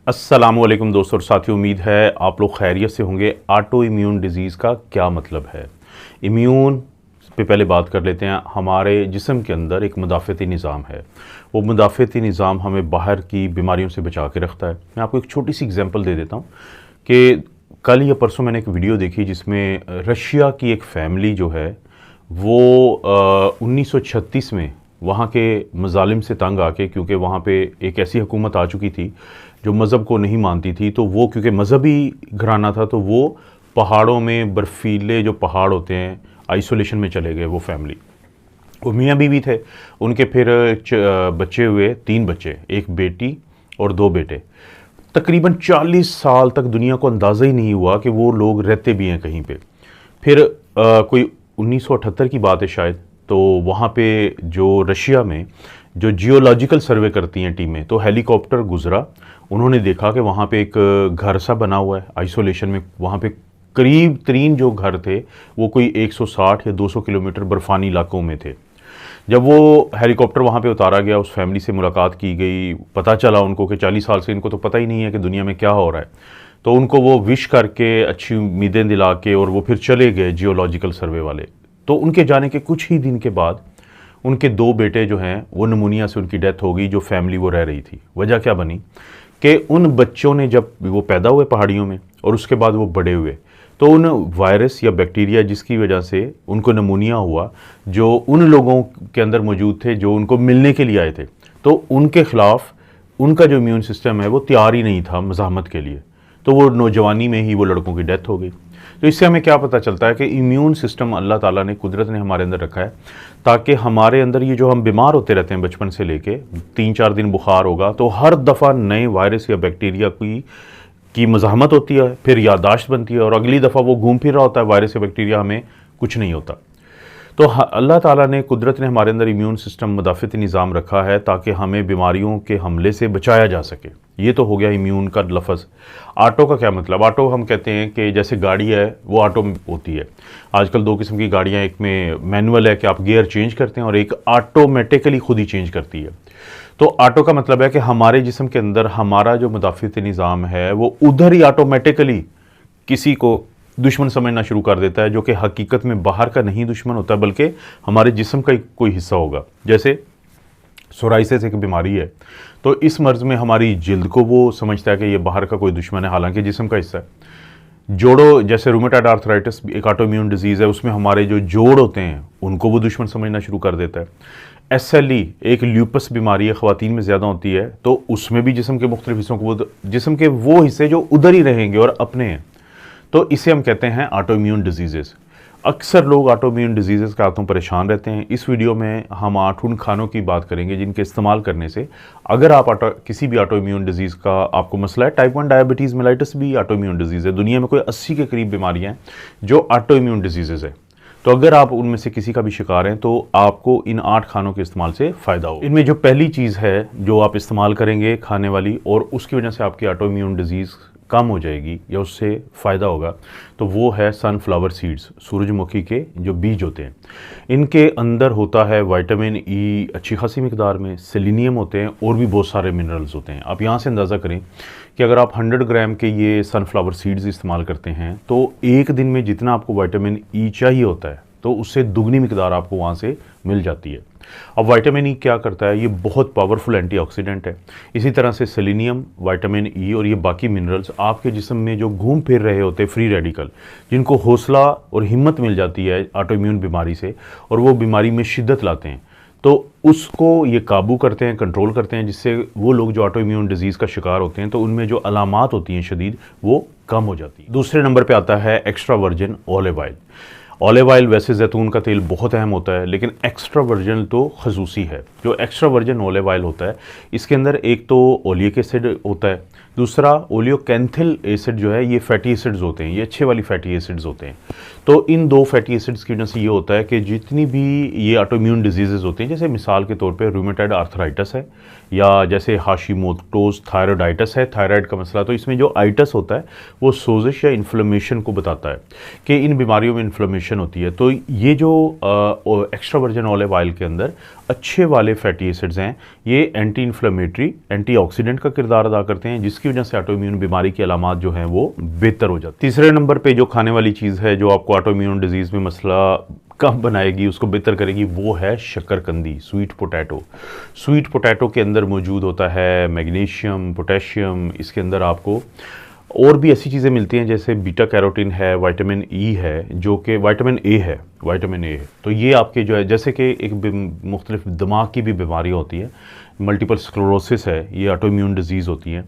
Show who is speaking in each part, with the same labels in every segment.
Speaker 1: अस्सलामुअलैकुम दोस्तों और साथियों, उम्मीद है आप लोग खैरियत से होंगे। ऑटो इम्यून डिजीज़ का क्या मतलब है? इम्यून पे पहले बात कर लेते हैं। हमारे जिस्म के अंदर एक मुदाफ़ती निज़ाम है। वो मुदाफ़ती निज़ाम हमें बाहर की बीमारियों से बचा के रखता है। मैं आपको एक छोटी सी एग्जांपल दे देता हूँ कि कल या परसों मैंने एक वीडियो देखी जिसमें रशिया की एक फ़ैमिली जो है वो 1936 में वहाँ के मज़ालिम से तंग आके, क्योंकि वहाँ पे एक ऐसी हुकूमत आ चुकी थी जो मज़हब को नहीं मानती थी, तो वो क्योंकि मज़हबी घराना था तो वो पहाड़ों में, बर्फीले जो पहाड़ होते हैं, आइसोलेशन में चले गए वो फैमिली। वो मियाँ बीवी थे, उनके फिर बच्चे हुए, 3 बच्चे, एक बेटी और 2 बेटे। तकरीबन 40 साल तक दुनिया को अंदाज़ा ही नहीं हुआ कि वो लोग रहते भी हैं कहीं पे। फिर कोई 1978 की बात है शायद, तो वहाँ पे जो रशिया में जो जियोलॉजिकल सर्वे करती हैं टीमें, तो हेलीकॉप्टर गुजरा, उन्होंने देखा कि वहाँ पे एक घर सा बना हुआ है आइसोलेशन में। वहाँ पे करीब तरीन जो घर थे वो कोई 160 या 200 किलोमीटर बर्फ़ानी इलाकों में थे। जब वो हेलीकॉप्टर वहाँ पे उतारा गया, उस फैमिली से मुलाकात की गई, पता चला उनको कि 40 साल से इनको तो पता ही नहीं है कि दुनिया में क्या हो रहा है। तो उनको वो विश करके, अच्छी उम्मीदें दिला के, और वो फिर चले गए जियोलॉजिकल सर्वे वाले। तो उनके जाने के कुछ ही दिन के बाद उनके 2 बेटे जो हैं वो निमोनिया से उनकी डेथ हो गई, जो फैमिली वो रह रही थी। वजह क्या बनी कि उन बच्चों ने, जब वो पैदा हुए पहाड़ियों में और उसके बाद वो बड़े हुए, तो उन वायरस या बैक्टीरिया जिसकी वजह से उनको निमोनिया हुआ, जो उन लोगों के अंदर मौजूद थे जो उनको मिलने के लिए आए थे, तो उनके ख़िलाफ़ उनका जो इम्यून सिस्टम है वो तैयार ही नहीं था मज़ाहमत के लिए। तो वो नौजवानी में ही वो लड़कों की डेथ हो गई। तो इससे हमें क्या पता चलता है कि इम्यून सिस्टम अल्लाह ताला ने, कुदरत ने हमारे अंदर रखा है ताकि हमारे अंदर ये जो हम बीमार होते रहते हैं बचपन से लेके, 3-4 दिन बुखार होगा तो हर दफ़ा नए वायरस या बैक्टीरिया की मज़ाहमत होती है, फिर याददाश्त बनती है, और अगली दफ़ा वो घूम फिर रहा होता है वायरस या बैक्टीरिया, हमें कुछ नहीं होता। तो अल्लाह ताला ने, कुदरत ने हमारे अंदर इम्यून सिस्टम, मुदाफ़ती निज़ाम रखा है ताकि हमें बीमारियों के हमले से बचाया जा सके। ये तो हो गया इम्यून का लफ्ज़। ऑटो का क्या मतलब? ऑटो हम कहते हैं कि जैसे गाड़ी है वो ऑटो होती है। आजकल 2 किस्म की गाड़ियाँ, एक में मैनुअल है कि आप गियर चेंज करते हैं, और एक ऑटोमेटिकली खुद ही चेंज करती है। तो ऑटो का मतलब है कि हमारे जिस्म के अंदर हमारा जो मुदाफ़ती निज़ाम है वो उधर ही ऑटोमेटिकली किसी को दुश्मन समझना शुरू कर देता है, जो कि हकीकत में बाहर का नहीं दुश्मन होता बल्कि हमारे जिस्म का कोई हिस्सा होगा। जैसे सोराइसिस एक बीमारी है, तो इस मर्ज़ में हमारी जिल्द को वो समझता है कि ये बाहर का कोई दुश्मन है, हालांकि जिस्म का हिस्सा है। जोड़ों, जैसे रूमेटॉइड आर्थराइटिस एक ऑटो इम्यून डिजीज़ है, उसमें हमारे जो जोड़ होते हैं उनको वो दुश्मन समझना शुरू कर देता है। SLE एक ल्यूपस बीमारी है, ख़वातीन में ज़्यादा होती है, तो उसमें भी जिस्म के मुख्तलिफ हिस्सों को, वो जिस्म के वो हिस्से जो उधर ही रहेंगे और अपने हैं, तो इसे हम कहते हैं ऑटो इम्यून डिजीज़। अक्सर लोग ऑटो इम्यून डिजीज़ के हाथों परेशान रहते हैं। इस वीडियो में हम 8 उन खानों की बात करेंगे जिनके इस्तेमाल करने से, अगर आप किसी भी ऑटो इम्यून डिजीज़ का आपको मसला है, टाइप 1 डायबिटीज़ मेलाइटिस भी ऑटो इम्यून डिजीज़ है। दुनिया में कोई 80 के करीब बीमारियाँ हैं जो ऑटो इम्यून डिजीज़ है। तो अगर आप उनमें से किसी का भी शिकार हैं तो आपको इन 8 खानों के इस्तेमाल से फ़ायदा हो। इनमें जो पहली चीज़ है जो आप इस्तेमाल करेंगे खाने वाली, और उसकी वजह से आपकी ऑटो इम्यून डिजीज़ कम हो जाएगी या उससे फ़ायदा होगा, तो वो है सनफ्लावर सीड्स, सूरजमुखी के जो बीज होते हैं। इनके अंदर होता है विटामिन ई अच्छी खासी मिकदार में, सेलेनियम होते हैं, और भी बहुत सारे मिनरल्स होते हैं। आप यहाँ से अंदाज़ा करें कि अगर आप 100 ग्राम के ये सनफ्लावर सीड्स इस्तेमाल करते हैं तो एक दिन में जितना आपको विटामिन ई चाहिए होता है, तो उससे दुगनी मिकदार आपको वहाँ से मिल जाती है। अब विटामिन ई क्या करता है? ये बहुत पावरफुल एंटीऑक्सीडेंट है। इसी तरह से सेलेनियम, विटामिन ई और ये बाकी मिनरल्स आपके जिस्म में जो घूम फिर रहे होते हैं फ्री रेडिकल, जिनको हौसला और हिम्मत मिल जाती है ऑटो इम्यून बीमारी से, और वो बीमारी में शिद्दत लाते हैं, तो उसको ये काबू करते हैं, कंट्रोल करते हैं, जिससे वो लोग जो ऑटो इम्यून डिजीज़ का शिकार होते हैं तो उनमें जो अलामात होती हैं शदीद, वो कम हो जाती है। दूसरे नंबर पे आता है extra virgin olive oil. Olive oil वैसे जैतून का तेल बहुत अहम होता है, लेकिन एक्स्ट्रा वर्जिन तो खसूसी है। जो एक्स्ट्रा वर्जिन ऑलिव ऑयल होता है, इसके अंदर एक तो ओलिक एसिड होता है, दूसरा ओलियोकैंथिल एसिड जो है, ये फैटी एसिड्स होते हैं, ये अच्छे वाली फैटी एसिड्स होते हैं। तो इन 2 फैटी एसिड्स की वजह से ये होता है कि जितनी भी ये ऑटो इम्यून डिजीज़ होते हैं, जैसे मिसाल के तौर पे रूमेटॉइड आर्थराइटिस है, या जैसे हाशिमोटोज़ थायराइडाइटिस है, थायराइड का मसला, तो इसमें जो आइटस होता है वो सोजिश या इन्फ्लेमेशन को बताता है कि इन बीमारियों में इन्फ्लेमेशन होती है। तो ये जो एक्स्ट्रा वर्जिन ऑलिव ऑयल के अंदर अच्छे वाले फैटी एसिड्स हैं, ये एंटी इन्फ्लेमेटरी, एंटीऑक्सीडेंट का किरदार अदा करते हैं, जिसकी वजह से ऑटो इम्यून बीमारी की अलामात जो हैं वो बेहतर हो जाती है। तीसरे नंबर पे जो खाने वाली चीज़ है जो आपको ऑटो इम्यून डिजीज़ में मसला कम बनाएगी, उसको बेहतर करेगी, वो है शक्करकंदी, स्वीट पोटैटो। स्वीट पोटैटो के अंदर मौजूद होता है मैग्नीशियम, पोटेशियम, इसके अंदर आपको और भी ऐसी चीज़ें मिलती हैं जैसे बीटा कैरोटीन है, विटामिन ई है, जो कि विटामिन ए है, तो ये आपके जो है जैसे कि एक मुख्तलिफ दिमाग की भी बीमारी होती है, मल्टीपल स्क्लेरोसिस है, ये ऑटो इम्यून डिजीज़ होती है।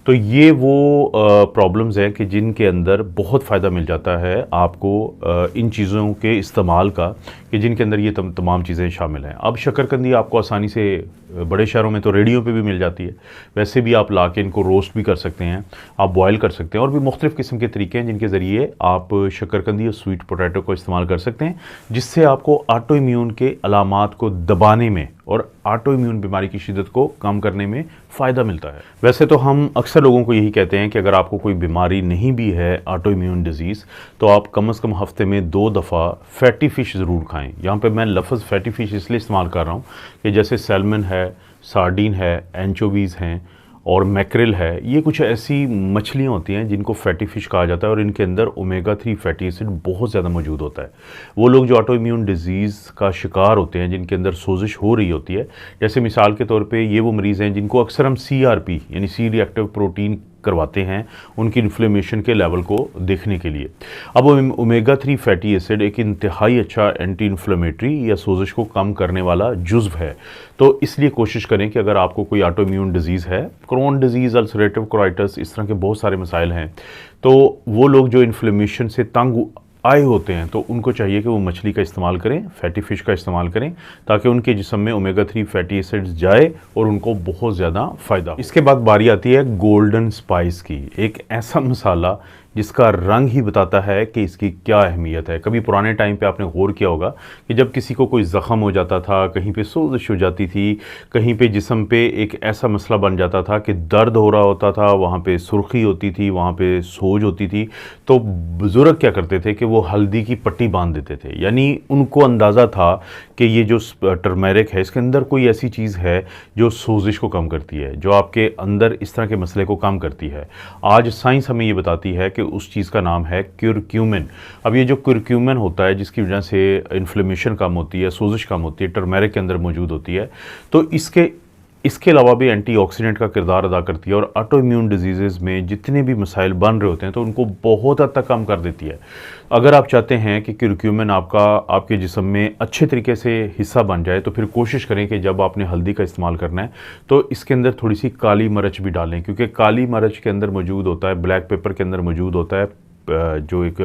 Speaker 1: तो ये वो प्रॉब्लम्स हैं कि जिनके अंदर बहुत फ़ायदा मिल जाता है आपको इन चीज़ों के इस्तेमाल का, कि जिनके अंदर ये तमाम चीज़ें शामिल हैं। अब शक्करकंदी आपको आसानी से बड़े शहरों में तो रेडियो पे भी मिल जाती है, वैसे भी आप ला के इनको रोस्ट भी कर सकते हैं, आप बॉयल कर सकते हैं, और भी मुख्तलिफ़ किस्म के तरीके हैं जिनके ज़रिए आप शक्करकंदी और स्वीट पोटैटो को इस्तेमाल कर सकते हैं, जिससे आपको ऑटो इम्यून के अलामात को दबाने में और ऑटो इम्यून बीमारी की शिद्दत को कम करने में फ़ायदा मिलता है। वैसे तो हम अक्सर लोगों को यही कहते हैं कि अगर आपको कोई बीमारी नहीं भी है ऑटो इम्यून डिजीज़, तो आप कम से कम हफ्ते में 2 दफ़ा फैटी फ़िश ज़रूर खाएं। यहाँ पे मैं लफ्ज़ फैटी फ़िश इसलिए इस्तेमाल कर रहा हूँ कि जैसे सैल्मन है, सार्डीन है, एंचोवीज़ हैं और मैक्रिल है, ये कुछ ऐसी मछलियाँ होती हैं जिनको फैटी फ़िश कहा जाता है, और इनके अंदर ओमेगा 3 फैटी एसिड बहुत ज़्यादा मौजूद होता है। वो लोग जो ऑटो इम्यून डिजीज़ का शिकार होते हैं, जिनके अंदर सोजिश हो रही होती है, जैसे मिसाल के तौर पे ये वो मरीज़ हैं जिनको अक्सर हम CRP यानी सी रिएक्टिव प्रोटीन करवाते हैं उनकी इन्फ्लेमेशन के लेवल को देखने के लिए। अब ओमेगा 3 फैटी एसिड एक इंतहाई अच्छा एंटी इन्फ्लेमेटरी या सोजिश को कम करने वाला जुज़्व है। तो इसलिए कोशिश करें कि अगर आपको कोई ऑटो इम्यून डिजीज़ है, क्रोन डिजीज़, अल्सरेटिव कोलाइटिस, इस तरह के बहुत सारे मसाइल हैं, तो वो लोग जो इन्फ्लेमेशन से तंग आए होते हैं, तो उनको चाहिए कि वो मछली का इस्तेमाल करें, फैटी फ़िश का इस्तेमाल करें, ताकि उनके जिस्म में ओमेगा 3 फैटी एसिड्स जाए और उनको बहुत ज़्यादा फ़ायदा हो। इसके बाद बारी आती है गोल्डन स्पाइस की, एक ऐसा मसाला जिसका रंग ही बताता है कि इसकी क्या अहमियत है। कभी पुराने टाइम पे आपने गौर किया होगा कि जब किसी को कोई ज़ख़म हो जाता था, कहीं पे सोजिश हो जाती थी, कहीं पे जिस्म पे एक ऐसा मसला बन जाता था कि दर्द हो रहा होता था, वहाँ पे सुर्खी होती थी, वहाँ पे सोज होती थी, तो बुज़ुर्ग क्या करते थे कि वो हल्दी की पट्टी बांध देते थे। यानी उनको अंदाज़ा था कि ये जो टर्मेरिक है, इसके अंदर कोई ऐसी चीज़ है जो सोजिश को कम करती है, जो आपके अंदर इस तरह के मसले को कम करती है। आज साइंस हमें ये बताती है कि उस चीज़ का नाम है क्यूरक्यूमिन। अब ये जो क्यूरक्यूमिन होता है, जिसकी वजह से इन्फ्लेमेशन कम होती है, सोजिश कम होती है, टर्मेरिक के अंदर मौजूद होती है, तो इसके अलावा भी एंटीऑक्सीडेंट का किरदार अदा करती है, और ऑटो इम्यून डिजीज़ में जितने भी मसाइल बन रहे होते हैं तो उनको बहुत हद तक कम कर देती है। अगर आप चाहते हैं कि क्यूरक्यूमिन आपके जिस्म में अच्छे तरीके से हिस्सा बन जाए, तो फिर कोशिश करें कि जब आपने हल्दी का इस्तेमाल करना है तो इसके अंदर थोड़ी सी काली मिर्च भी डालें, क्योंकि काली मिर्च के अंदर मौजूद होता है, ब्लैक पेपर के अंदर मौजूद होता है जो एक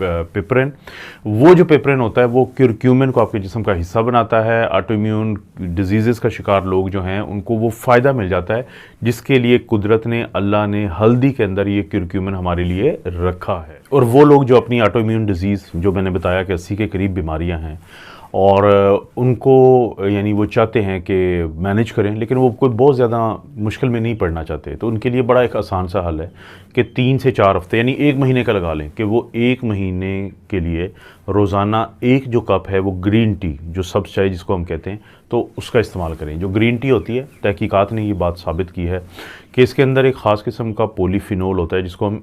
Speaker 1: पेपरिन, वो जो पेपरिन होता है वो क्यूरक्यूमिन को आपके जिस्म का हिस्सा बनाता है। ऑटो इम्यून डिजीज़ का शिकार लोग जो हैं उनको वो फ़ायदा मिल जाता है, जिसके लिए कुदरत ने, अल्लाह ने हल्दी के अंदर ये क्यूरक्यूमिन हमारे लिए रखा है। और वो लोग जो अपनी ऑटो इम्यून डिजीज़, जो मैंने बताया कि 80 के करीब बीमारियां हैं, और उनको यानी वो चाहते हैं कि मैनेज करें, लेकिन वो कोई बहुत ज़्यादा मुश्किल में नहीं पड़ना चाहते, तो उनके लिए बड़ा एक आसान सा हल है कि 3 से 4 हफ्ते यानी 1 महीने का लगा लें कि वो 1 महीने के लिए रोज़ाना 1 जो कप है वो ग्रीन टी, जो सब्ज़ चाय जिसको हम कहते हैं, तो उसका इस्तेमाल करें। जो ग्रीन टी होती है, तहकीकात ने ये बात साबित की है कि इसके अंदर एक ख़ास किस्म का पॉलीफिनोल होता है जिसको हम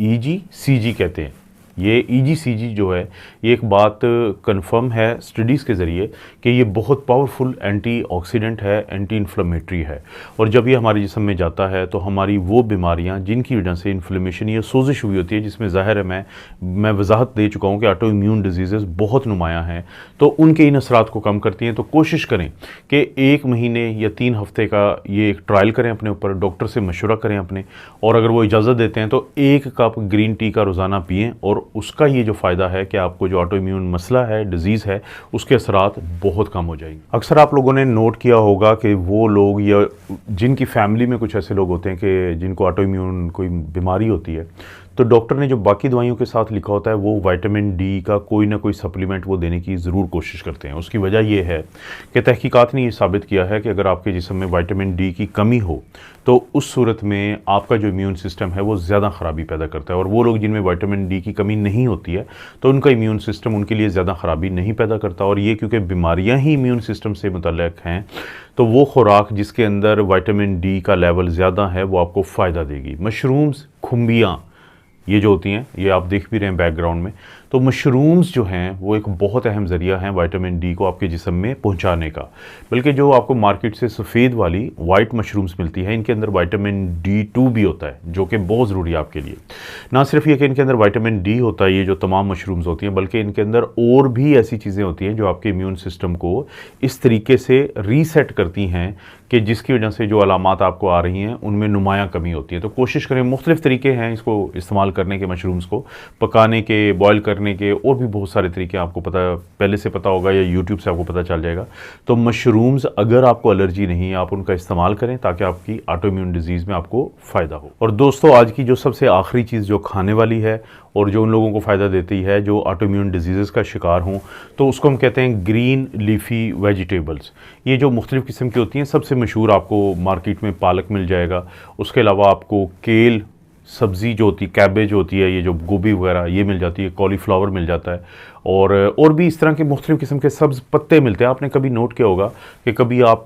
Speaker 1: EGCG कहते हैं। ये EGCG जो है, ये एक बात कंफर्म है स्टडीज़ के ज़रिए कि ये बहुत पावरफुल एंटीऑक्सीडेंट है, एंटी इन्फ्लेमेटरी है, और जब ये हमारे जिस्म में जाता है तो हमारी वो बीमारियां जिनकी वजह से इन्फ्लेमेशन या सोजिश हुई होती है, जिसमें ज़ाहिर है मैं वजाहत दे चुका हूँ कि ऑटो इम्यून डिजीज़ बहुत नुमायाँ हैं, तो उनके इन असरात को कम करती हैं। तो कोशिश करें कि 1 महीने या 3 हफ्ते का ये एक ट्रायल करें अपने ऊपर, डॉक्टर से मशवरा करें अपने, और अगर वो इजाज़त देते हैं तो 1 कप ग्रीन टी का रोज़ाना पिएँ, और उसका ये जो फ़ायदा है कि आपको जो ऑटो इम्यून मसला है, डिज़ीज़ है, उसके असरात बहुत कम हो जाएंगे। अक्सर आप लोगों ने नोट किया होगा कि वो लोग या जिनकी फैमिली में कुछ ऐसे लोग होते हैं कि जिनको ऑटो इम्यून कोई बीमारी होती है, तो डॉक्टर ने जो बाकी दवाइयों के साथ लिखा होता है वो विटामिन डी का कोई ना कोई सप्लीमेंट वो देने की ज़रूर कोशिश करते हैं। उसकी वजह ये है कि तहकीकात ने ये साबित किया है कि अगर आपके जिस्म में विटामिन डी की कमी हो तो उस सूरत में आपका जो इम्यून सिस्टम है वो ज़्यादा ख़राबी पैदा करता है। और वो लोग जिनमें विटामिन डी की कमी नहीं होती है तो उनका इम्यून सिस्टम उनके लिए ज़्यादा ख़राबी नहीं पैदा करता। और ये क्योंकि बीमारियां ही इम्यून सिस्टम से मुतल्लिक़ हैं तो वो खुराक जिसके अंदर विटामिन डी का लेवल ज़्यादा है वो आपको फ़ायदा देगी। मशरूम्स, खुम्बियाँ ये जो होती हैं, ये आप देख भी रहे हैं बैकग्राउंड में, तो मशरूम्स जो हैं वो एक बहुत अहम ज़रिया है विटामिन डी को आपके जिस्म में पहुंचाने का। बल्कि जो आपको मार्केट से सफ़ेद वाली वाइट मशरूम्स मिलती है इनके अंदर विटामिन D2 भी होता है जो कि बहुत ज़रूरी है आपके लिए। ना सिर्फ ये कि इनके अंदर विटामिन डी होता है, ये जो तमाम मशरूम्स होती हैं, बल्कि इनके अंदर और भी ऐसी चीज़ें होती हैं जो आपके इम्यून सिस्टम को इस तरीके से रीसेट करती हैं कि जिसकी वजह से जो अलामात आपको आ रही हैं उनमें नुमायाँ कमी होती है। तो कोशिश करें, मुख्तलिफ़ तरीके हैं इसको इस्तेमाल करने के, मशरूम्स को पकाने के, बॉयल करने के, और भी बहुत सारे तरीके आपको पहले से पता होगा या यूट्यूब से आपको पता चल जाएगा। तो मशरूम्स अगर आपको एलर्जी नहीं है आप उनका इस्तेमाल करें ताकि आपकी ऑटो इम्यून डिजीज़ में आपको फ़ायदा हो। और दोस्तों, आज की जो सबसे आखिरी चीज़ जो खाने वाली है और जो उन लोगों को फ़ायदा देती है जो ऑटो इम्यून डिजीज़ का शिकार हों, तो उसको हम कहते हैं ग्रीन लीफी वेजिटेबल्स। ये जो मुख्तलिफ़ किस्म की होती हैं, सबसे मशहूर आपको मार्केट में पालक मिल जाएगा। उसके अलावा आपको केल सब्ज़ी जो होती है, कैबेज होती है, ये जो गोभी वगैरह ये मिल जाती है, कॉलीफ्लावर मिल जाता है, और भी इस तरह के मुख्तलिफ़ किस्म के सब्ज़ पत्ते मिलते हैं। आपने कभी नोट किया होगा कि कभी आप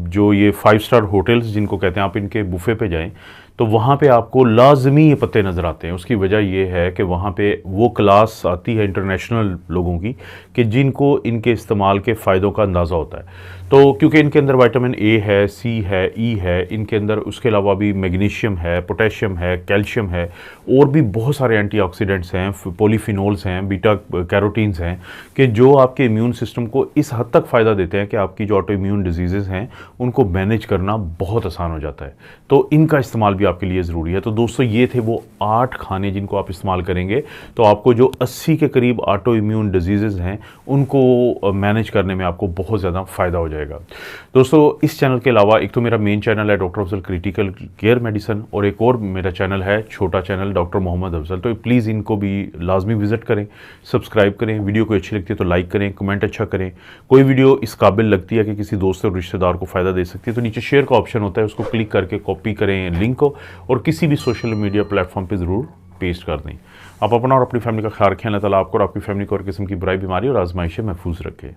Speaker 1: जो ये 5 स्टार होटल्स जिनको कहते हैं, आप इनके बुफ़े पे जाएं तो वहाँ पे आपको लाजमी ये पत्ते नज़र आते हैं। उसकी वजह ये है कि वहाँ पे वो क्लास आती है इंटरनेशनल लोगों की कि जिनको इनके इस्तेमाल के फ़ायदों का अंदाज़ा होता है। तो क्योंकि इनके अंदर विटामिन ए है, सी है, ई है, इनके अंदर उसके अलावा भी मैग्नीशियम है, पोटेशियम है, कैल्शियम है, और भी बहुत सारे एंटीऑक्सीडेंट्स हैं, पॉलीफिनोल्स हैं, बीटा कैरोटीन्स हैं कि जो आपके इम्यून सिस्टम को इस हद तक फ़ायदा देते हैं कि आपकी जो ऑटो इम्यून डिजीज़ हैं उनको मैनेज करना बहुत आसान हो जाता है। तो इनका इस्तेमाल भी आपके लिए ज़रूरी है। तो दोस्तों, ये थे वो 8 खाने जिनको आप इस्तेमाल करेंगे तो आपको जो 80 के करीब ऑटो इम्यून डिजीज़ हैं उनको मैनेज करने में आपको बहुत ज़्यादा फ़ायदा हो जाएगा। दोस्तों, इस चैनल के अलावा एक तो मेरा मेन चैनल है doctor Afzal critical care medicine, और एक और मेरा चैनल है छोटा चैनल डॉक्टर मोहम्मद अफजल। तो प्लीज़ इनको भी लाजमी विज़िट करें, सब्सक्राइब करें, वीडियो को अच्छी लगती है तो लाइक करें, कमेंट अच्छा करें। कोई वीडियो इस काबिल लगती है कि किसी दोस्त और रिश्तेदार को फ़ायदा दे सकती है तो नीचे शेयर का ऑप्शन होता है, उसको क्लिक करके कॉपी करें लिंक को और किसी भी सोशल मीडिया प्लेटफॉर्म पे ज़रूर पेस्ट कर दें। आप अपना और अपनी फैमिली का ख्याल रखें। अल्लाह ताला आपको और आपकी फैमिली को और किस्म की बुराई, बीमारी और आजमाइशें महफूज रखें।